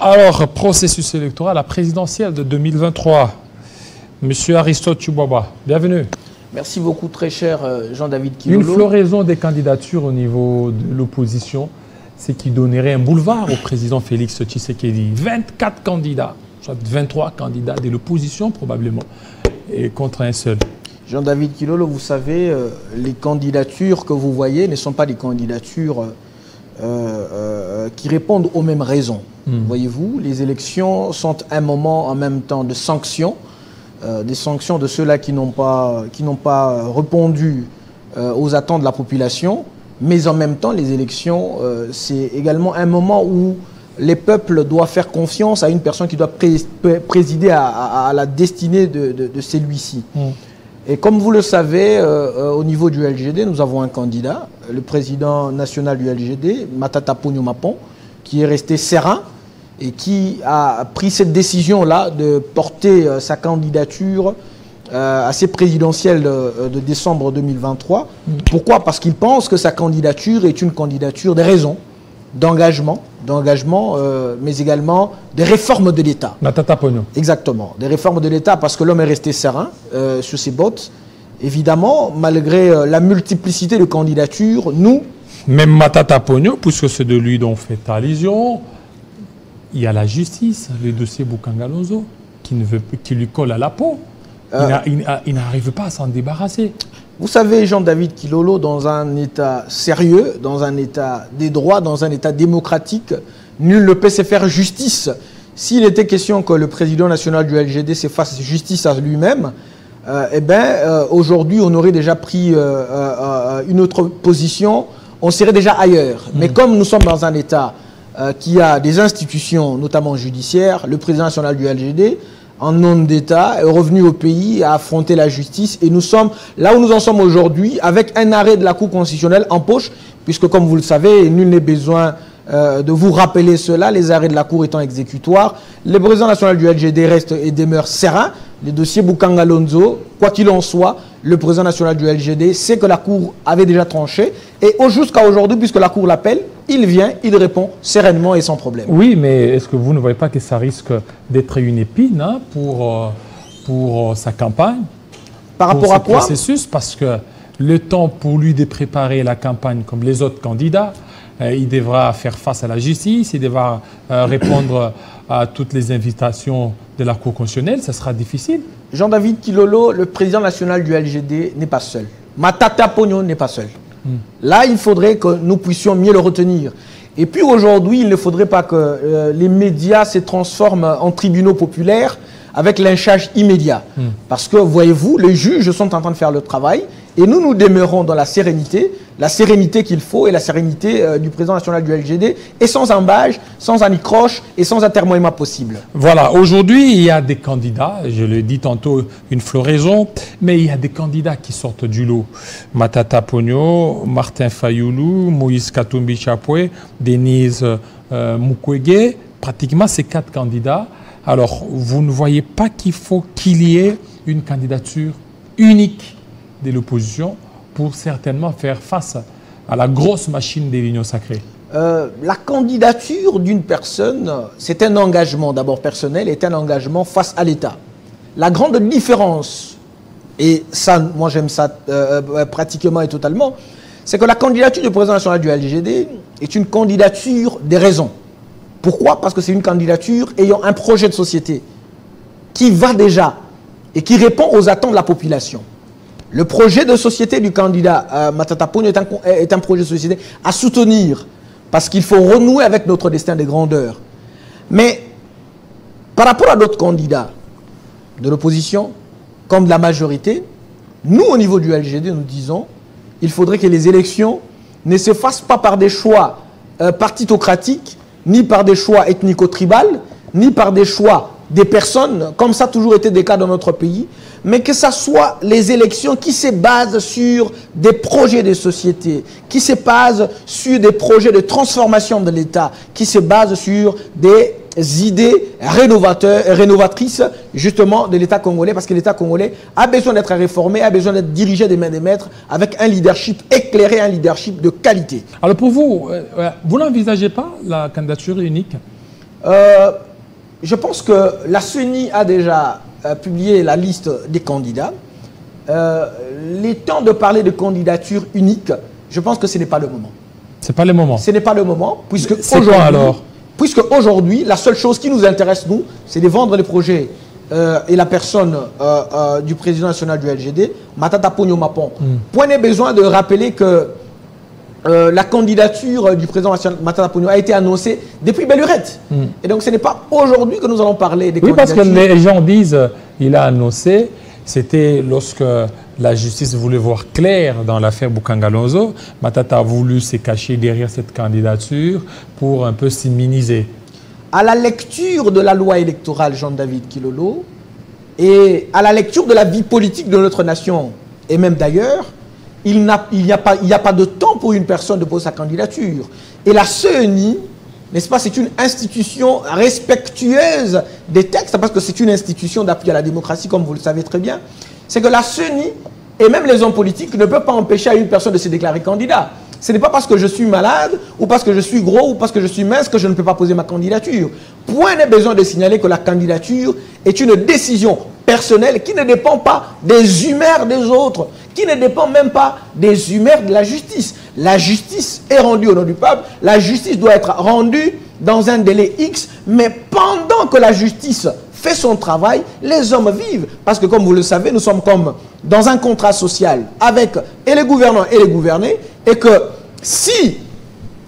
Alors, processus électoral, la présidentielle de 2023. Monsieur Aristote Chubaba, bienvenue. Merci beaucoup, très cher Jean-David Kilolo. Une floraison des candidatures au niveau de l'opposition, c'est qui donnerait un boulevard au président Félix Tshisekedi. 24 candidats, soit 23 candidats de l'opposition probablement, et contre un seul. Jean-David Kilolo, vous savez, les candidatures que vous voyez ne sont pas des candidatures qui répondent aux mêmes raisons. Voyez-vous, les élections sont un moment en même temps de sanctions, des sanctions de ceux-là qui n'ont pas répondu aux attentes de la population, mais en même temps, les élections, c'est également un moment où les peuples doivent faire confiance à une personne qui doit présider à la destinée de celui-ci. Et comme vous le savez, au niveau du LGD, nous avons un candidat, le président national du LGD, Matata Ponyo Mapon, qui est resté serein et qui a pris cette décision-là de porter sa candidature à ces présidentielles de décembre 2023. Pourquoi? Parce qu'il pense que sa candidature est une candidature des raisons, d'engagement, mais également des réformes de l'État. Matata Ponyo. Exactement, des réformes de l'État, parce que l'homme est resté serein sur ses bottes. Évidemment, malgré la multiplicité de candidatures, nous... Même Matata Ponyo, puisque c'est de lui dont on fait allusion, il y a la justice, le dossier Boukangalonzo, qui lui colle à la peau. Il n'arrive pas à s'en débarrasser. Vous savez, Jean-David Kilolo, dans un État sérieux, dans un État des droits, dans un État démocratique, nul ne peut se faire justice. S'il était question que le président national du LGD se fasse justice à lui-même, aujourd'hui, on aurait déjà pris une autre position, on serait déjà ailleurs. Mais comme nous sommes dans un État qui a des institutions, notamment judiciaires, le président national du LGD, en nom d'État, est revenu au pays à affronter la justice. Et nous sommes là où nous en sommes aujourd'hui, avec un arrêt de la Cour constitutionnelle en poche, puisque comme vous le savez, nul n'est besoin de vous rappeler cela, les arrêts de la Cour étant exécutoires. Le président national du LGD reste et demeure serein. Le dossier Boukangalonzo, quoi qu'il en soit, le président national du LGD sait que la Cour avait déjà tranché. Et jusqu'à aujourd'hui, puisque la Cour l'appelle, il vient, il répond sereinement et sans problème. Oui, mais est-ce que vous ne voyez pas que ça risque d'être une épine pour sa campagne? Par rapport à quoi? Processus, parce que le temps pour lui de préparer la campagne comme les autres candidats, il devra faire face à la justice, il devra répondre à toutes les invitations de la Cour constitutionnelle, ça sera difficile. Jean-David Kilolo, le président national du LGD, n'est pas seul. Matata Ponyo n'est pas seul. Là, il faudrait que nous puissions mieux le retenir. Et puis aujourd'hui, il ne faudrait pas que les médias se transforment en tribunaux populaires avec lynchage immédiat. Parce que, voyez-vous, les juges sont en train de faire le travail et nous demeurons dans la sérénité qu'il faut et la sérénité du président national du LGD, et sans embâche, sans anicroche et sans atermoiement possible. Voilà, aujourd'hui, il y a des candidats, je l'ai dit tantôt, une floraison, mais il y a des candidats qui sortent du lot. Matata Ponyo, Martin Fayoulou, Moïse Katumbi Chapwe, Denise Mukwege, pratiquement ces 4 candidats. Alors, vous ne voyez pas qu'il faut qu'il y ait une candidature unique de l'opposition pour certainement faire face à la grosse machine des l'Union sacrée? La candidature d'une personne, c'est un engagement d'abord personnel, est un engagement face à l'État. La grande différence, et ça, moi j'aime ça pratiquement et totalement, c'est que la candidature du président national du LGD est une candidature des raisons. Pourquoi? Parce que c'est une candidature ayant un projet de société qui va déjà et qui répond aux attentes de la population. Le projet de société du candidat Matata Ponyo est un projet de société à soutenir parce qu'il faut renouer avec notre destin de grandeur. Mais par rapport à d'autres candidats de l'opposition, comme de la majorité, nous au niveau du LGD, nous disons qu'il faudrait que les élections ne se fassent pas par des choix partitocratiques, ni par des choix ethnico-tribales, ni par des choix des personnes, comme ça a toujours été des cas dans notre pays, mais que ce soit les élections qui se basent sur des projets de société, qui se basent sur des projets de transformation de l'État, qui se basent sur des idées rénovatrices justement de l'État congolais, parce que l'État congolais a besoin d'être réformé, a besoin d'être dirigé des mains des maîtres, avec un leadership éclairé, un leadership de qualité. Alors pour vous, vous n'envisagez pas la candidature unique? Je pense que la CENI a déjà publié la liste des candidats. Les temps de parler de candidature unique, je pense que ce n'est pas le moment. C'est pas le moment. Ce n'est pas le moment, puisque c'est quoi alors? Puisque aujourd'hui, la seule chose qui nous intéresse, nous, c'est de vendre les projets et la personne du président national du LGD, Matata Ponyo Mapon. Point n'est besoin de rappeler que la candidature du président national Matata Ponyo a été annoncée depuis belle lurette. Et donc ce n'est pas aujourd'hui que nous allons parler des candidatures. Oui, parce que les gens disent il a annoncé, c'était lorsque la justice voulait voir clair dans l'affaire Boukangalonzo. Matata a voulu se cacher derrière cette candidature pour un peu s'immuniser. À la lecture de la loi électorale, Jean-David Kilolo, et à la lecture de la vie politique de notre nation, et même d'ailleurs, il n'y a pas de temps pour une personne de poser sa candidature. Et la CENI, n'est-ce pas, c'est une institution respectueuse des textes, parce que c'est une institution d'appui à la démocratie, comme vous le savez très bien. C'est que la CENI, et même les hommes politiques, ne peuvent pas empêcher à une personne de se déclarer candidat. Ce n'est pas parce que je suis malade, ou parce que je suis gros, ou parce que je suis mince que je ne peux pas poser ma candidature. Point n'est besoin de signaler que la candidature est une décision personnelle qui ne dépend pas des humeurs des autres, qui ne dépend même pas des humeurs de la justice. La justice est rendue au nom du peuple, la justice doit être rendue dans un délai X, mais pendant que la justice fait son travail, les hommes vivent. Parce que comme vous le savez, nous sommes comme dans un contrat social avec et les gouvernants et les gouvernés, et que si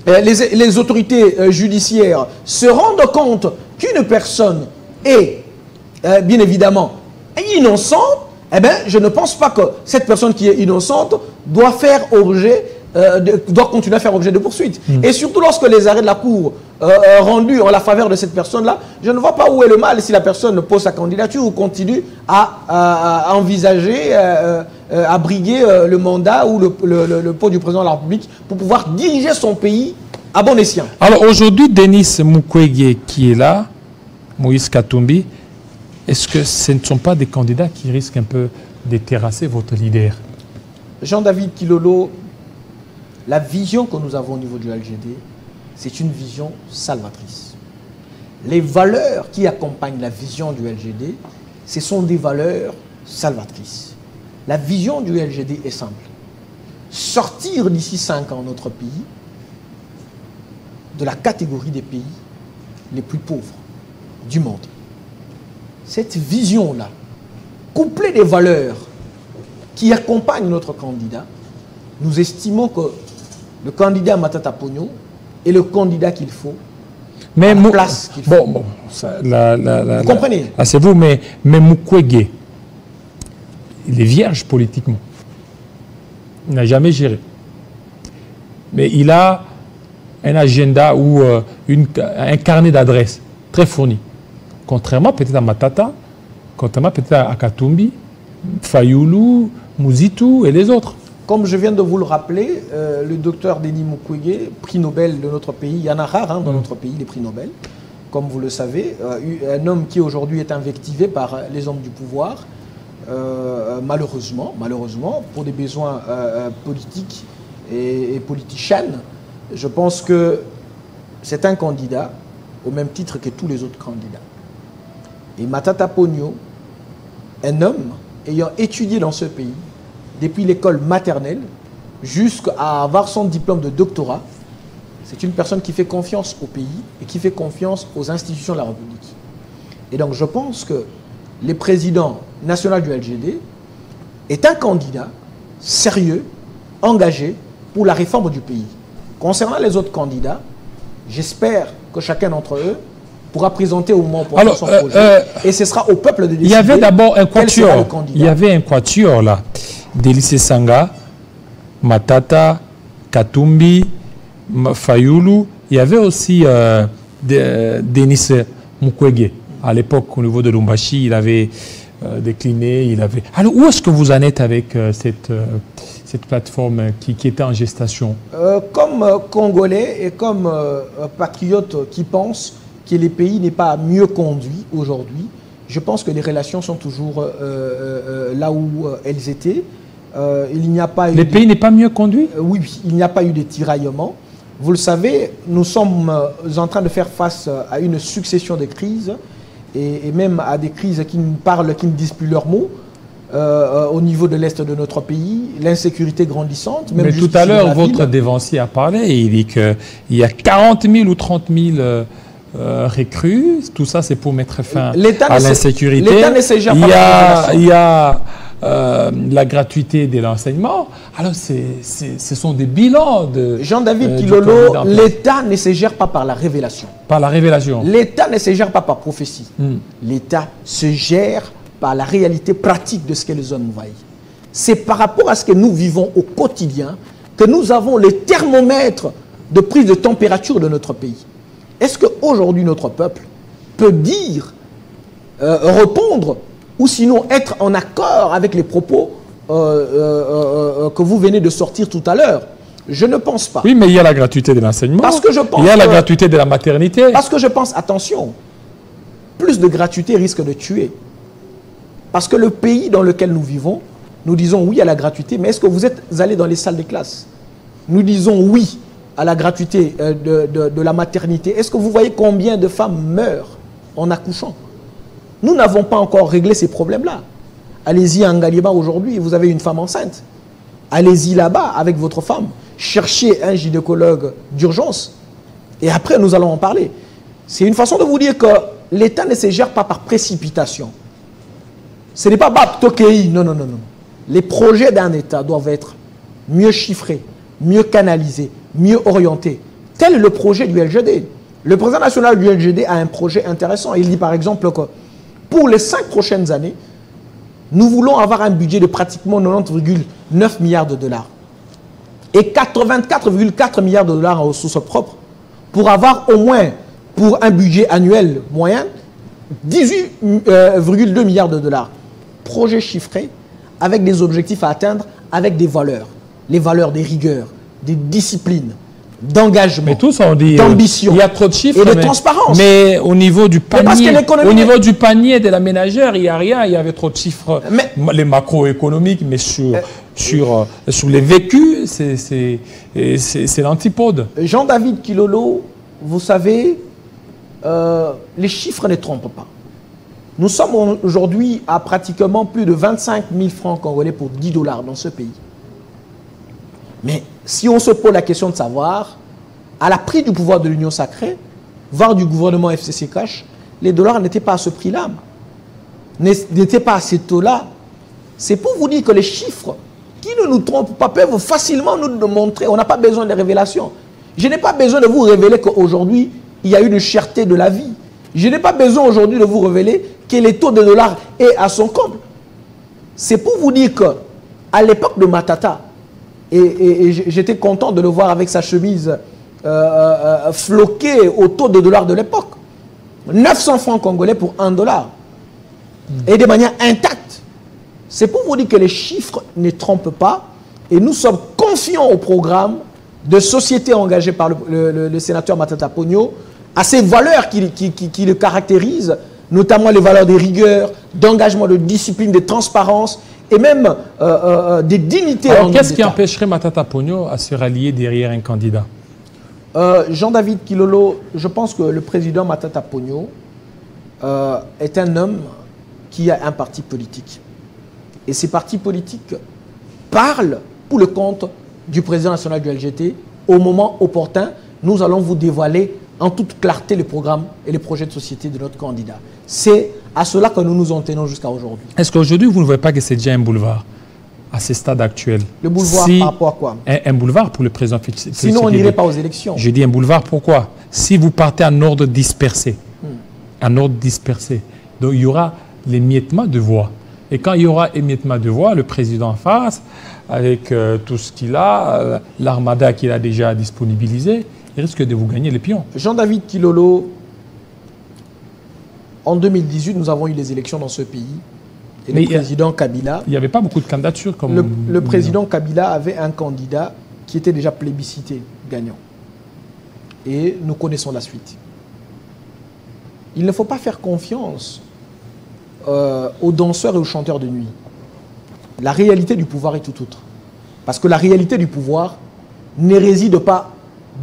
les autorités judiciaires se rendent compte qu'une personne est bien évidemment innocente, eh bien, je ne pense pas que cette personne qui est innocente doit faire objet doit continuer à faire objet de poursuite. Et surtout lorsque les arrêts de la Cour rendus en la faveur de cette personne-là, je ne vois pas où est le mal si la personne pose sa candidature ou continue à envisager, à briguer le mandat ou le poste du président de la République pour pouvoir diriger son pays à bon escient. Alors aujourd'hui, Denis Mukwege qui est là, Moïse Katumbi, est-ce que ce ne sont pas des candidats qui risquent un peu de terrasser votre leader? Jean-David Kilolo, la vision que nous avons au niveau du LGD, c'est une vision salvatrice. Les valeurs qui accompagnent la vision du LGD, ce sont des valeurs salvatrices. La vision du LGD est simple. Sortir d'ici 5 ans notre pays de la catégorie des pays les plus pauvres du monde. Cette vision-là, couplée des valeurs qui accompagnent notre candidat, nous estimons que le candidat Matata Ponyo est le candidat qu'il faut, mais la place qu'il faut. Bon, vous comprenez? C'est vous, mais Mukwege, il est vierge politiquement. Il n'a jamais géré. Mais il a un agenda ou un carnet d'adresses très fourni. Contrairement peut-être à Matata, contrairement peut-être à Katumbi, Fayulu, Muzitu et les autres. Comme je viens de vous le rappeler, le docteur Denis Mukwege, prix Nobel de notre pays, il y en a rare dans notre pays, les prix Nobel, comme vous le savez, un homme qui aujourd'hui est invectivé par les hommes du pouvoir, malheureusement, pour des besoins politiques et politiciens, je pense que c'est un candidat au même titre que tous les autres candidats. Et Matata Ponyo, un homme ayant étudié dans ce pays, depuis l'école maternelle jusqu'à avoir son diplôme de doctorat, c'est une personne qui fait confiance au pays et qui fait confiance aux institutions de la République. Et donc je pense que le président national du LGD est un candidat sérieux, engagé pour la réforme du pays. Concernant les autres candidats, j'espère que chacun d'entre eux pourra présenter au moment pour son projet. Et ce sera au peuple de décider. Il y avait d'abord un quatuor. Il y avait un quatuor là. Denis Sanga, Matata, Katumbi, Fayulu. Il y avait aussi Denis Mukwege. À l'époque, au niveau de Lumbashi, il avait décliné. Alors, où est-ce que vous en êtes avec cette plateforme qui était en gestation? Comme Congolais et comme patriote qui pense que le pays n'est pas mieux conduit aujourd'hui, je pense que les relations sont toujours là où elles étaient. Il n'y a pas eu le pays n'est pas mieux conduit? Oui, il n'y a pas eu de tiraillement. Vous le savez, nous sommes en train de faire face à une succession de crises et même à des crises qui ne disent plus leurs mots. Au niveau de l'Est de notre pays, l'insécurité grandissante. Même mais tout à l'heure, votre dévancier a parlé et il dit qu'il y a 40 000 ou 30 000 recrues. Tout ça, c'est pour mettre fin à l'insécurité. L'État ne sait jamais il y a la gratuité de l'enseignement. Alors, ce sont des bilans de... Jean-David Kilolo, l'État ne se gère pas par la révélation. Par la révélation. L'État ne se gère pas par prophétie. L'État se gère par la réalité pratique de ce que les hommes voient. C'est par rapport à ce que nous vivons au quotidien que nous avons le thermomètre de prise de température de notre pays. Est-ce qu'aujourd'hui notre peuple peut dire, répondre, ou sinon être en accord avec les propos que vous venez de sortir tout à l'heure? Je ne pense pas. Oui, mais il y a la gratuité de l'enseignement. Parce que je pense il y a la gratuité de la maternité. Parce que je pense, attention, plus de gratuité risque de tuer. Parce que le pays dans lequel nous vivons, nous disons oui à la gratuité, mais est-ce que vous êtes allés dans les salles de classe? Nous disons oui à la gratuité de la maternité. Est-ce que vous voyez combien de femmes meurent en accouchant? Nous n'avons pas encore réglé ces problèmes-là. Allez-y à Ngaliba aujourd'hui, vous avez une femme enceinte. Allez-y là-bas avec votre femme. Cherchez un gynécologue d'urgence. Et après, nous allons en parler. C'est une façon de vous dire que l'État ne se gère pas par précipitation. Ce n'est pas Baptokei, non, non, non, non. Les projets d'un État doivent être mieux chiffrés, mieux canalisés, mieux orientés. Tel est le projet du LGD. Le président national du LGD a un projet intéressant. Il dit par exemple que pour les 5 prochaines années, nous voulons avoir un budget de pratiquement 90,9 milliards de dollars et 84,4 milliards de dollars en ressources propres pour avoir au moins, pour un budget annuel moyen, 18,2 milliards de dollars. Projet chiffré, avec des objectifs à atteindre, avec des valeurs. Les valeurs des rigueurs, des disciplines, d'engagement, mais tous on dit d'ambition, il y a trop de chiffres, et de transparence. Mais au niveau du panier, de la ménagère, il n'y a rien. Il y avait trop de chiffres, les macroéconomiques, mais sur les vécus, c'est l'antipode. Jean-David Kilolo, vous savez, les chiffres ne trompent pas. Nous sommes aujourd'hui à pratiquement plus de 25 000 francs congolais pour 10 dollars dans ce pays. Mais si on se pose la question de savoir, à la pris du pouvoir de l'Union sacrée, voire du gouvernement FCC Cash, les dollars n'étaient pas à ce prix-là, n'étaient pas à ces taux-là. C'est pour vous dire que les chiffres, qui ne nous trompent pas, peuvent facilement nous montrer. On n'a pas besoin de révélations. Je n'ai pas besoin de vous révéler qu'aujourd'hui, il y a une cherté de la vie. Je n'ai pas besoin aujourd'hui de vous révéler que les taux de dollars est à son comble. C'est pour vous dire qu'à l'époque de Matata, et j'étais content de le voir avec sa chemise floquée au taux de dollars de l'époque. 900 francs congolais pour 1 dollar. Et de manière intacte. C'est pour vous dire que les chiffres ne trompent pas. Et nous sommes confiants au programme de société engagé par le sénateur Matata Ponyo, à ces valeurs qui le caractérisent, notamment les valeurs de rigueur, d'engagement, de discipline, de transparence et même des dignités. Alors, qu'est-ce qui empêcherait Matata Ponyo à se rallier derrière un candidat? Jean-David Kilolo, je pense que le président Matata Ponyo est un homme qui a un parti politique. Et ces partis politiques parlent pour le compte du président national du LGT. Au moment opportun, nous allons vous dévoiler en toute clarté le programme et les projets de société de notre candidat. C'est à cela que nous nous en tenons jusqu'à aujourd'hui. Est-ce qu'aujourd'hui, vous ne voyez pas que c'est déjà un boulevard à ce stade actuel? Le boulevard par rapport à quoi? Un boulevard pour le président Félix. Sinon, on n'irait pas aux élections. Je dis un boulevard, pourquoi? Si vous partez en ordre dispersé, donc il y aura l'émiettement de voix. Et quand il y aura émiettement de voix, le président en face, avec tout ce qu'il a, l'armada qu'il a déjà disponibilisé, il risque de vous gagner les pions. Jean-David Kilolo, en 2018, nous avons eu les élections dans ce pays. Et le président Kabila... Il n'y avait pas beaucoup de candidatures. Comme le président Kabila avait un candidat qui était déjà plébiscité, gagnant. Et nous connaissons la suite. Il ne faut pas faire confiance aux danseurs et aux chanteurs de nuit. La réalité du pouvoir est tout autre. Parce que la réalité du pouvoir ne réside pas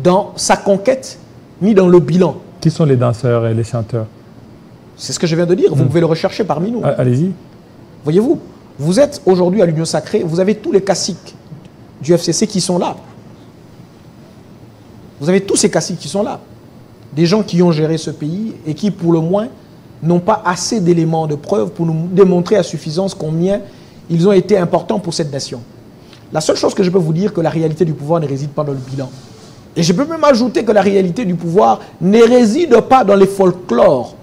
dans sa conquête ni dans le bilan. Qui sont les danseurs et les chanteurs? C'est ce que je viens de dire. Vous pouvez le rechercher parmi nous. Allez-y. Voyez-vous, vous êtes aujourd'hui à l'Union Sacrée, vous avez tous les caciques du FCC qui sont là. Vous avez tous ces caciques qui sont là. Des gens qui ont géré ce pays et qui, pour le moins, n'ont pas assez d'éléments de preuve pour nous démontrer à suffisance combien ils ont été importants pour cette nation. La seule chose que je peux vous dire, que la réalité du pouvoir ne réside pas dans le bilan. Et je peux même ajouter que la réalité du pouvoir ne réside pas dans les folklores,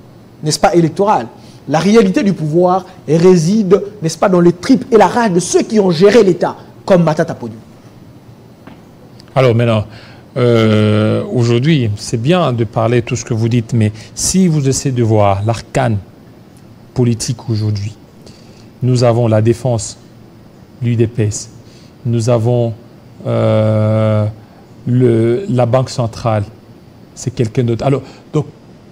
n'est-ce pas, électorales. La réalité du pouvoir réside, n'est-ce pas, dans les tripes et la rage de ceux qui ont géré l'État, comme Matata Ponyo. Alors maintenant, aujourd'hui, c'est bien de parler tout ce que vous dites, mais si vous essayez de voir l'arcane politique aujourd'hui, nous avons la défense, l'UDPS, nous avons la Banque centrale, c'est quelqu'un d'autre. Alors, donc,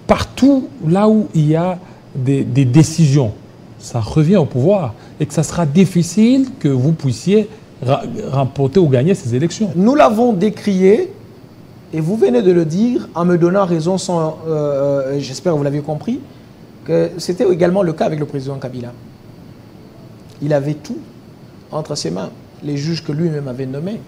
partout là où il y a des décisions, ça revient au pouvoir et que ça sera difficile que vous puissiez remporter ou gagner ces élections. Nous l'avons décrié et vous venez de le dire en me donnant raison sans... j'espère que vous l'avez compris, que c'était également le cas avec le président Kabila. Il avait tout entre ses mains. Les juges que lui-même avait nommés.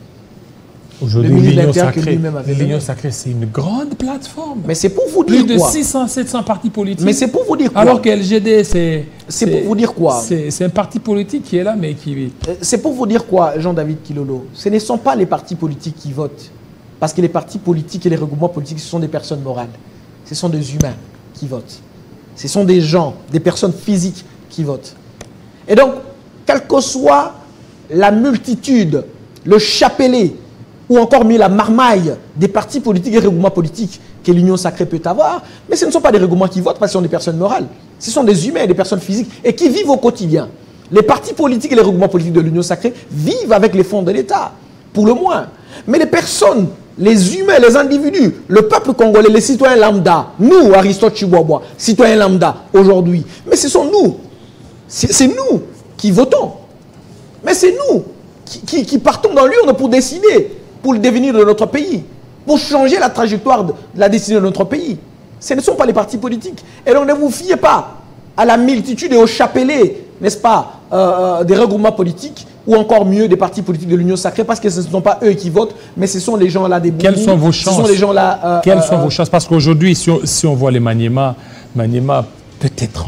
Aujourd'hui, l'Union Sacrée, c'est une grande plateforme. Mais c'est pour vous dire quoi? Plus de 600, 700 partis politiques. Mais c'est pour vous dire quoi? Alors que LGD, c'est... C'est pour vous dire quoi? C'est un parti politique qui est là, mais qui... C'est pour vous dire quoi, Jean-David Kilolo? Ce ne sont pas les partis politiques qui votent. Parce que les partis politiques et les regroupements politiques, ce sont des personnes morales. Ce sont des humains qui votent. Ce sont des gens, des personnes physiques qui votent. Et donc, quelle que soit la multitude, le chapelet, ou encore mieux la marmaille des partis politiques et regroupements politiques que l'Union Sacrée peut avoir, mais ce ne sont pas des regroupements qui votent parce que ce sont des personnes morales. Ce sont des humains, des personnes physiques et qui vivent au quotidien. Les partis politiques et les regroupements politiques de l'Union Sacrée vivent avec les fonds de l'État, pour le moins. Mais les personnes, les humains, les individus, le peuple congolais, les citoyens lambda, nous, Aristote Chiboaboa, citoyens lambda aujourd'hui, mais ce sont nous, c'est nous qui votons. Mais c'est nous qui partons dans l'urne pour décider pour le devenir de notre pays, pour changer la trajectoire de la destinée de notre pays. Ce ne sont pas les partis politiques. Et donc ne vous fiez pas à la multitude et au chapelet, n'est-ce pas, des regroupements politiques, ou encore mieux des partis politiques de l'Union Sacrée, parce que ce ne sont pas eux qui votent, mais ce sont les gens-là des bourgs. Quelles sont vos chances? Ce sont les gens-là... Quelles sont vos chances? Parce qu'aujourd'hui, si on voit les Maniema, peut-être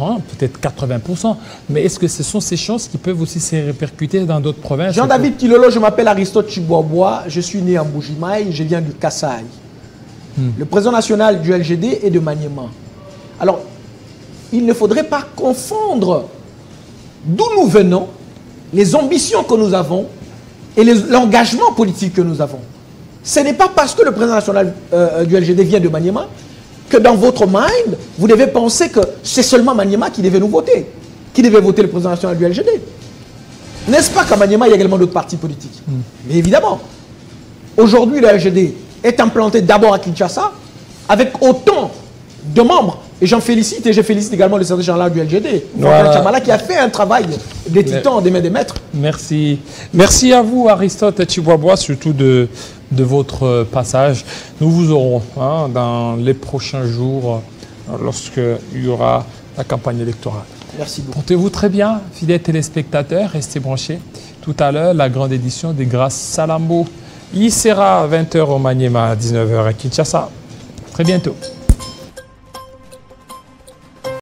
80%. Mais est-ce que ce sont ces chances qui peuvent aussi se répercuter dans d'autres provinces? Jean-David Kilolo, je m'appelle Aristote Chiboaboa, je suis né en Mbujimaï, je viens du Kasaï. Le président national du LGD est de Maniema. Alors, il ne faudrait pas confondre d'où nous venons, les ambitions que nous avons et l'engagement politique que nous avons. Ce n'est pas parce que le président national du LGD vient de Maniema que dans votre mind, vous devez penser que c'est seulement Maniema qui devait nous voter, qui devait voter le président national du LGD. N'est-ce pas qu'à Maniema, il y a également d'autres partis politiques? Mais évidemment, aujourd'hui, le LGD est implanté d'abord à Kinshasa, avec autant de membres. Et j'en félicite, et je félicite également le secrétaire général du LGD, voilà. Chamala, qui a fait un travail des titans, des mains des maîtres. Merci. Merci à vous, Aristote Chiboaboa, surtout de votre passage. Nous vous aurons dans les prochains jours, lorsqu'il y aura la campagne électorale. Merci beaucoup. Portez-vous très bien, fidèles téléspectateurs, restez branchés. Tout à l'heure, la grande édition des Grâces Salambo. Il sera à 20h au Maniema, à 19h à Kinshasa. Très bientôt.